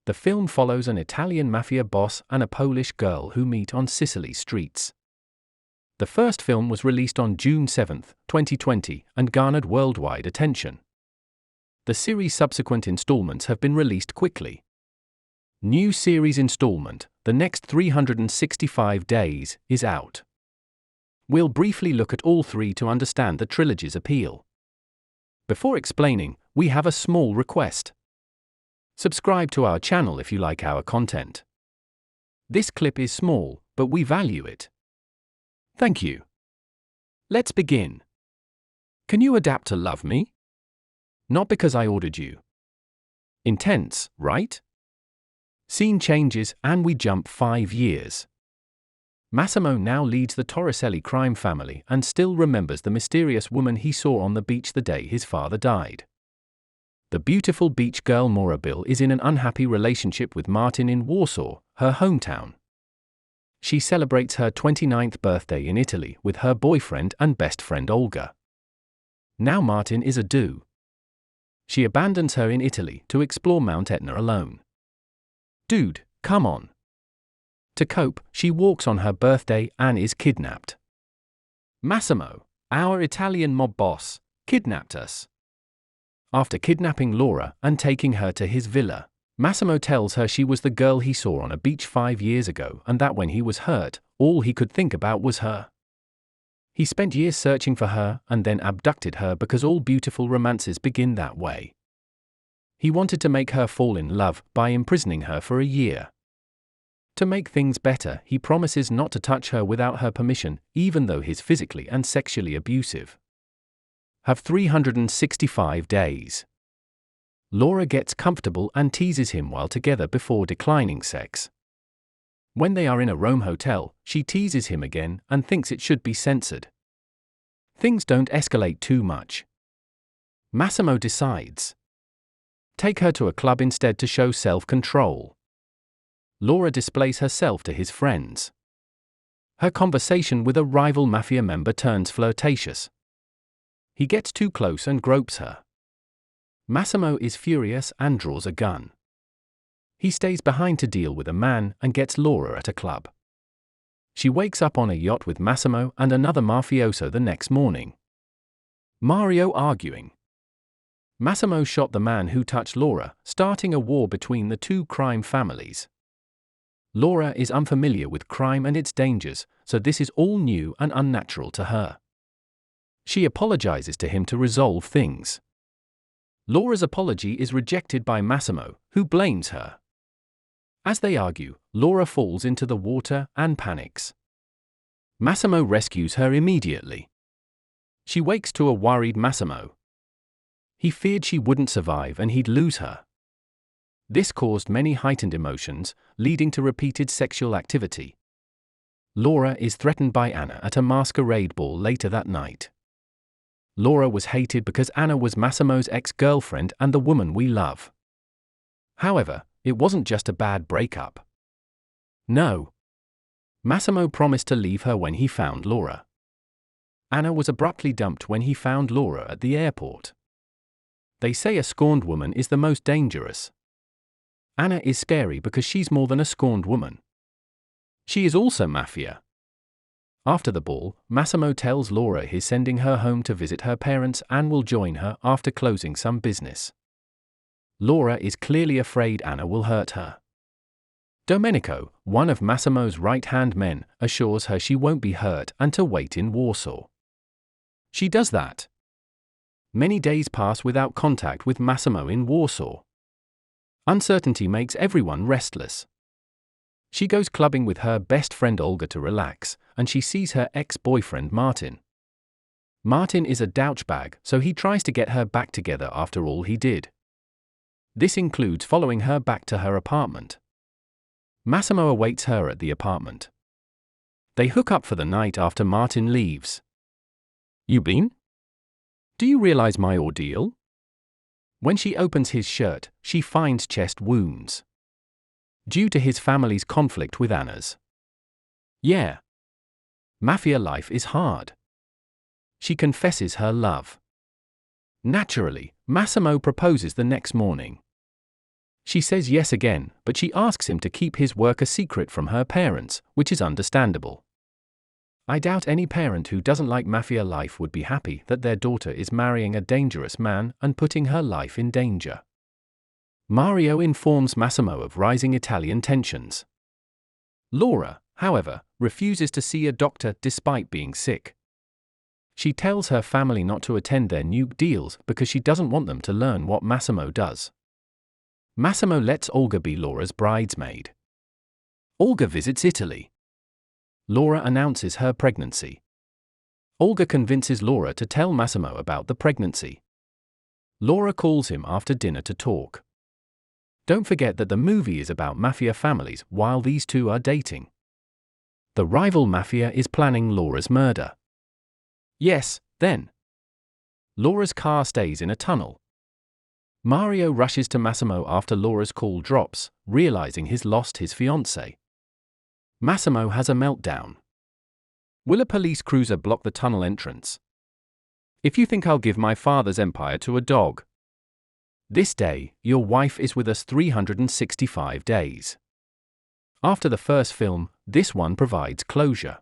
The film follows an Italian mafia boss and a Polish girl who meet on Sicily streets. The first film was released on June 7, 2020, and garnered worldwide attention. The series' subsequent installments have been released quickly. New series installment, The Next 365 Days, is out. We'll briefly look at all three to understand the trilogy's appeal. Before explaining, we have a small request. Subscribe to our channel if you like our content. This clip is small, but we value it. Thank you. Let's begin. Can you adapt to love me? Not because I ordered you. Intense, right? Scene changes and we jump 5 years. Massimo now leads the Torricelli crime family and still remembers the mysterious woman he saw on the beach the day his father died. The beautiful beach girl Morabile is in an unhappy relationship with Martin in Warsaw, her hometown. She celebrates her 29th birthday in Italy with her boyfriend and best friend Olga. Now Martin is a do. She abandons her in Italy to explore Mount Etna alone. Dude, come on. To cope, she walks on her birthday and is kidnapped. Massimo, our Italian mob boss, kidnapped us. After kidnapping Laura and taking her to his villa, Massimo tells her she was the girl he saw on a beach 5 years ago and that when he was hurt, all he could think about was her. He spent years searching for her and then abducted her because all beautiful romances begin that way. He wanted to make her fall in love by imprisoning her for a year. To make things better, he promises not to touch her without her permission, even though he's physically and sexually abusive. Have 365 days. Laura gets comfortable and teases him while together before declining sex. When they are in a Rome hotel, she teases him again and thinks it should be censored. Things don't escalate too much. Massimo decides. Take her to a club instead to show self-control. Laura displays herself to his friends. Her conversation with a rival mafia member turns flirtatious. He gets too close and gropes her. Massimo is furious and draws a gun. He stays behind to deal with a man and gets Laura at a club. She wakes up on a yacht with Massimo and another mafioso the next morning. Mario arguing. Massimo shot the man who touched Laura, starting a war between the two crime families. Laura is unfamiliar with crime and its dangers, so this is all new and unnatural to her. She apologizes to him to resolve things. Laura's apology is rejected by Massimo, who blames her. As they argue, Laura falls into the water and panics. Massimo rescues her immediately. She wakes to a worried Massimo. He feared she wouldn't survive and he'd lose her. This caused many heightened emotions, leading to repeated sexual activity. Laura is threatened by Anna at a masquerade ball later that night. Laura was hated because Anna was Massimo's ex-girlfriend and the woman we love. However, it wasn't just a bad breakup. No. Massimo promised to leave her when he found Laura. Anna was abruptly dumped when he found Laura at the airport. They say a scorned woman is the most dangerous. Anna is scary because she's more than a scorned woman. She is also mafia. After the ball, Massimo tells Laura he's sending her home to visit her parents and will join her after closing some business. Laura is clearly afraid Anna will hurt her. Domenico, one of Massimo's right-hand men, assures her she won't be hurt and to wait in Warsaw. She does that. Many days pass without contact with Massimo in Warsaw. Uncertainty makes everyone restless. She goes clubbing with her best friend Olga to relax, and she sees her ex-boyfriend Martin. Martin is a douchebag, so he tries to get her back together after all he did. This includes following her back to her apartment. Massimo awaits her at the apartment. They hook up for the night after Martin leaves. You been? Do you realize my ordeal? When she opens his shirt, she finds chest wounds. Due to his family's conflict with Anna's. Yeah. Mafia life is hard. She confesses her love. Naturally, Massimo proposes the next morning. She says yes again, but she asks him to keep his work a secret from her parents, which is understandable. I doubt any parent who doesn't like mafia life would be happy that their daughter is marrying a dangerous man and putting her life in danger. Mario informs Massimo of rising Italian tensions. Laura, however, refuses to see a doctor despite being sick. She tells her family not to attend their new deals because she doesn't want them to learn what Massimo does. Massimo lets Olga be Laura's bridesmaid. Olga visits Italy. Laura announces her pregnancy. Olga convinces Laura to tell Massimo about the pregnancy. Laura calls him after dinner to talk. Don't forget that the movie is about mafia families while these two are dating. The rival mafia is planning Laura's murder. Yes, then. Laura's car stays in a tunnel. Mario rushes to Massimo after Laura's call drops, realizing he's lost his fiancée. Massimo has a meltdown. Will a police cruiser block the tunnel entrance? If you think I'll give my father's empire to a dog. This day, your wife is with us 365 days. After the first film, this one provides closure.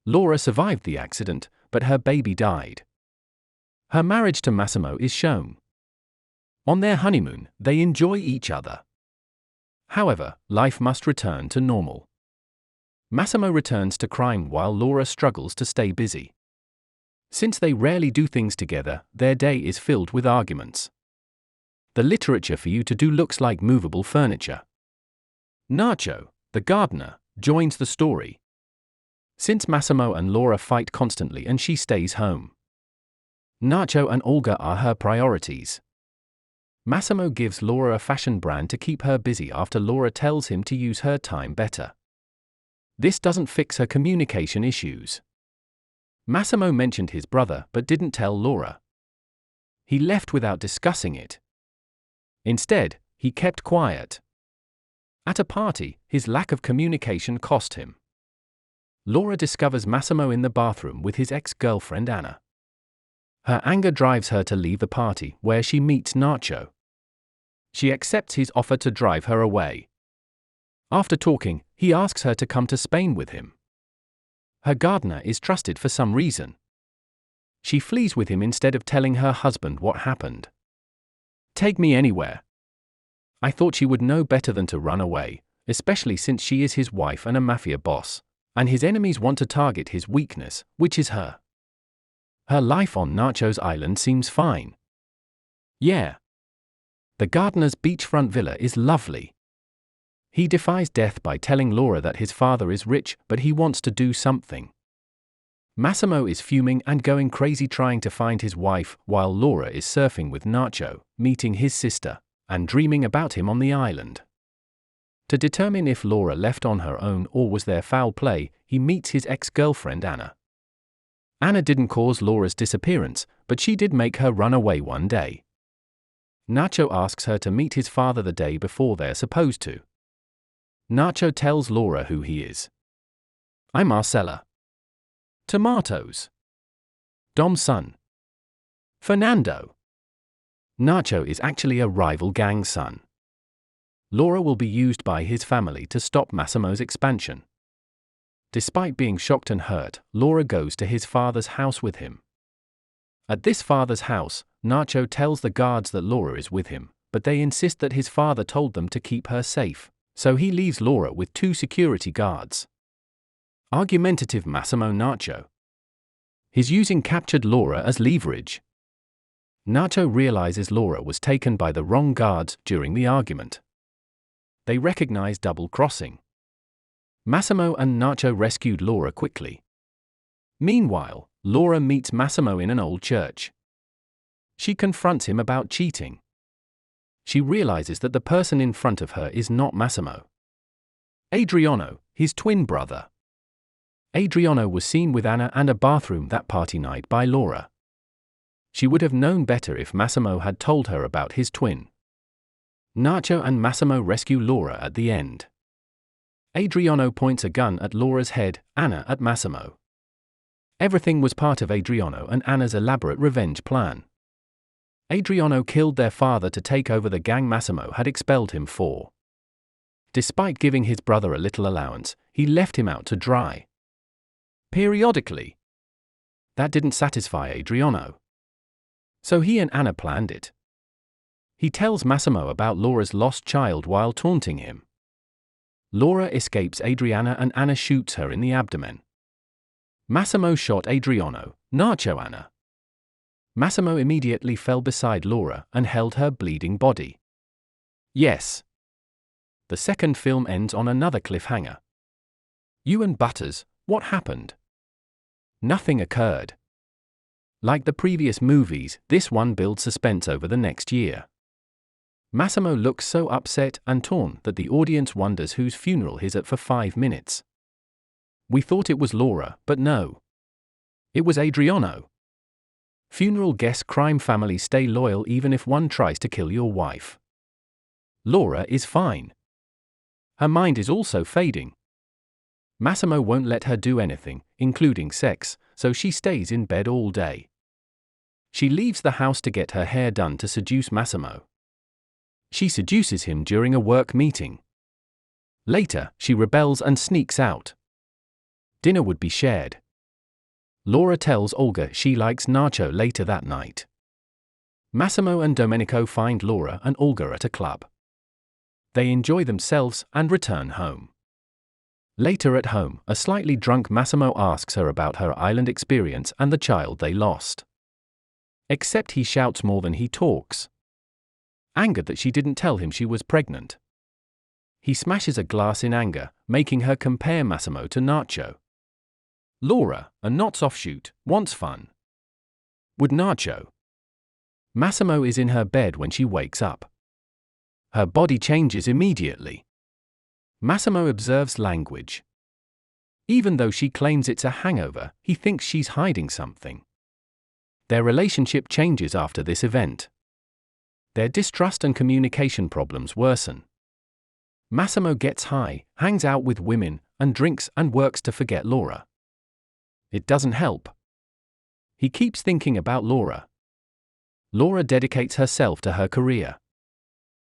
Laura survived the accident, but her baby died. Her marriage to Massimo is shown. On their honeymoon, they enjoy each other. However, life must return to normal. Massimo returns to crime while Laura struggles to stay busy. Since they rarely do things together, their day is filled with arguments. The literature for you to do looks like movable furniture. Nacho, the gardener, joins the story. Since Massimo and Laura fight constantly and she stays home. Nacho and Olga are her priorities. Massimo gives Laura a fashion brand to keep her busy after Laura tells him to use her time better. This doesn't fix her communication issues. Massimo mentioned his brother but didn't tell Laura. He left without discussing it. Instead, he kept quiet. At a party, his lack of communication cost him. Laura discovers Massimo in the bathroom with his ex-girlfriend Anna. Her anger drives her to leave the party, where she meets Nacho. She accepts his offer to drive her away. After talking, he asks her to come to Spain with him. Her gardener is trusted for some reason. She flees with him instead of telling her husband what happened. Take me anywhere. I thought she would know better than to run away, especially since she is his wife and a mafia boss, and his enemies want to target his weakness, which is her. Her life on Nacho's island seems fine. Yeah. The gardener's beachfront villa is lovely. He defies death by telling Laura that his father is rich, but he wants to do something. Massimo is fuming and going crazy trying to find his wife, while Laura is surfing with Nacho, meeting his sister, and dreaming about him on the island. To determine if Laura left on her own or was there foul play, he meets his ex-girlfriend Anna. Anna didn't cause Laura's disappearance, but she did make her run away one day. Nacho asks her to meet his father the day before they're supposed to. Nacho tells Laura who he is. I'm Marcella. Tomatoes. Dom's son. Fernando. Nacho is actually a rival gang's son. Laura will be used by his family to stop Massimo's expansion. Despite being shocked and hurt, Laura goes to his father's house with him. At this father's house, Nacho tells the guards that Laura is with him, but they insist that his father told them to keep her safe, so he leaves Laura with 2 security guards. Argumentative Massimo Nacho. He's using captured Laura as leverage. Nacho realizes Laura was taken by the wrong guards during the argument. They recognize double-crossing. Massimo and Nacho rescued Laura quickly. Meanwhile, Laura meets Massimo in an old church. She confronts him about cheating. She realizes that the person in front of her is not Massimo. Adriano, his twin brother. Adriano was seen with Anna and a bathroom that party night by Laura. She would have known better if Massimo had told her about his twin. Nacho and Massimo rescue Laura at the end. Adriano points a gun at Laura's head, Anna at Massimo. Everything was part of Adriano and Anna's elaborate revenge plan. Adriano killed their father to take over the gang Massimo had expelled him for. Despite giving his brother a little allowance, he left him out to dry. Periodically. That didn't satisfy Adriano. So he and Anna planned it. He tells Massimo about Laura's lost child while taunting him. Laura escapes Adriana and Anna shoots her in the abdomen. Massimo shot Adriano, Nacho Anna. Massimo immediately fell beside Laura and held her bleeding body. Yes. The second film ends on another cliffhanger. You and Butters, what happened? Nothing occurred. Like the previous movies, this one builds suspense over the next year. Massimo looks so upset and torn that the audience wonders whose funeral he's at for 5 minutes. We thought it was Laura, but no. It was Adriano. Funeral guests crime families stay loyal even if one tries to kill your wife. Laura is fine. Her mind is also fading. Massimo won't let her do anything, including sex, so she stays in bed all day. She leaves the house to get her hair done to seduce Massimo. She seduces him during a work meeting. Later, she rebels and sneaks out. Dinner would be shared. Laura tells Olga she likes Nacho later that night. Massimo and Domenico find Laura and Olga at a club. They enjoy themselves and return home. Later at home, a slightly drunk Massimo asks her about her island experience and the child they lost. Except he shouts more than he talks. Angered that she didn't tell him she was pregnant. He smashes a glass in anger, making her compare Massimo to Nacho. Laura, a Knots offshoot, wants fun. Would Nacho? Massimo is in her bed when she wakes up. Her body changes immediately. Massimo observes language. Even though she claims it's a hangover, he thinks she's hiding something. Their relationship changes after this event. Their distrust and communication problems worsen. Massimo gets high, hangs out with women, and drinks and works to forget Laura. It doesn't help. He keeps thinking about Laura. Laura dedicates herself to her career.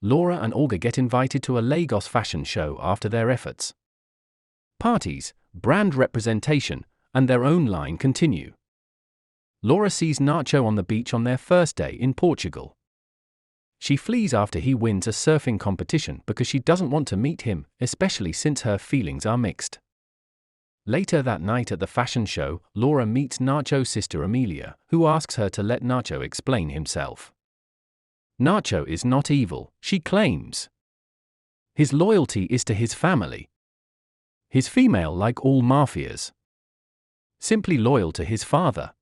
Laura and Olga get invited to a Lagos fashion show after their efforts. Parties, brand representation, and their own line continue. Laura sees Nacho on the beach on their first day in Portugal. She flees after he wins a surfing competition because she doesn't want to meet him, especially since her feelings are mixed. Later that night at the fashion show, Laura meets Nacho's sister Amelia, who asks her to let Nacho explain himself. Nacho is not evil, she claims. His loyalty is to his family. He's female like all mafias. Simply loyal to his father.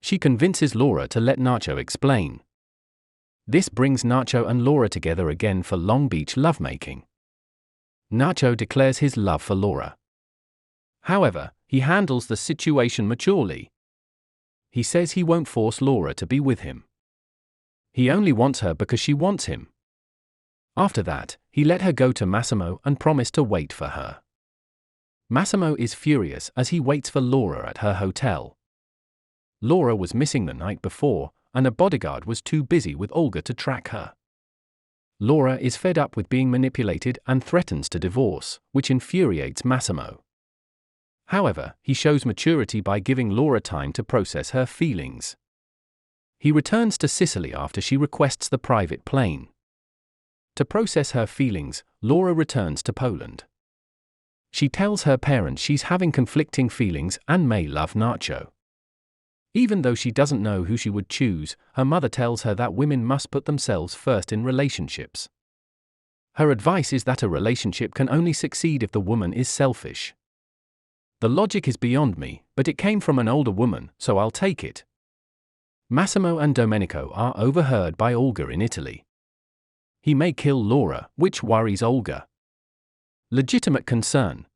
She convinces Laura to let Nacho explain. This brings Nacho and Laura together again for Long Beach lovemaking. Nacho declares his love for Laura. However, he handles the situation maturely. He says he won't force Laura to be with him. He only wants her because she wants him. After that, he let her go to Massimo and promised to wait for her. Massimo is furious as he waits for Laura at her hotel. Laura was missing the night before, and a bodyguard was too busy with Olga to track her. Laura is fed up with being manipulated and threatens to divorce, which infuriates Massimo. However, he shows maturity by giving Laura time to process her feelings. He returns to Sicily after she requests the private plane. To process her feelings, Laura returns to Poland. She tells her parents she's having conflicting feelings and may love Nacho. Even though she doesn't know who she would choose, her mother tells her that women must put themselves first in relationships. Her advice is that a relationship can only succeed if the woman is selfish. The logic is beyond me, but it came from an older woman, so I'll take it. Massimo and Domenico are overheard by Olga in Italy. He may kill Laura, which worries Olga. Legitimate concern.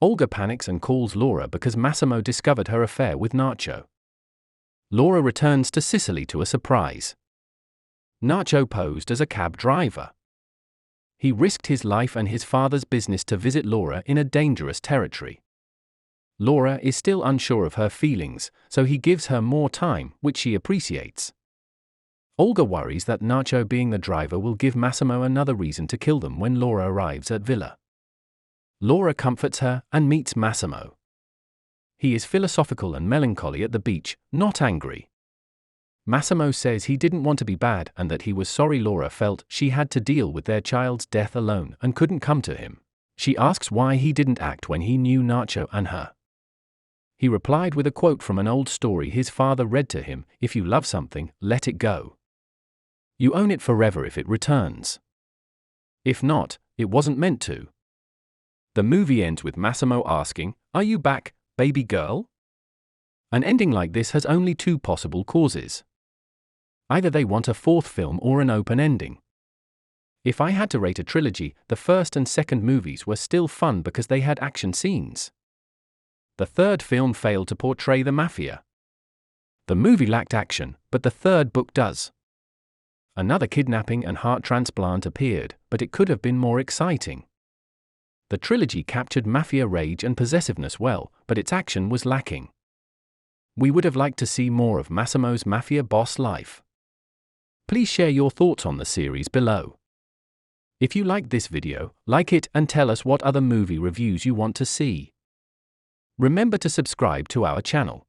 Olga panics and calls Laura because Massimo discovered her affair with Nacho. Laura returns to Sicily to a surprise. Nacho posed as a cab driver. He risked his life and his father's business to visit Laura in a dangerous territory. Laura is still unsure of her feelings, so he gives her more time, which she appreciates. Olga worries that Nacho being the driver will give Massimo another reason to kill them when Laura arrives at Villa. Laura comforts her and meets Massimo. He is philosophical and melancholy at the beach, not angry. Massimo says he didn't want to be bad and that he was sorry Laura felt she had to deal with their child's death alone and couldn't come to him. She asks why he didn't act when he knew Nacho and her. He replied with a quote from an old story his father read to him: "If you love something, let it go. You own it forever if it returns. If not, it wasn't meant to." The movie ends with Massimo asking, "Are you back, baby girl?" An ending like this has only two possible causes. Either they want a fourth film or an open ending. If I had to rate a trilogy, the first and second movies were still fun because they had action scenes. The third film failed to portray the mafia. The movie lacked action, but the third book does. Another kidnapping and heart transplant appeared, but it could have been more exciting. The trilogy captured mafia rage and possessiveness well, but its action was lacking. We would have liked to see more of Massimo's mafia boss life. Please share your thoughts on the series below. If you liked this video, like it and tell us what other movie reviews you want to see. Remember to subscribe to our channel.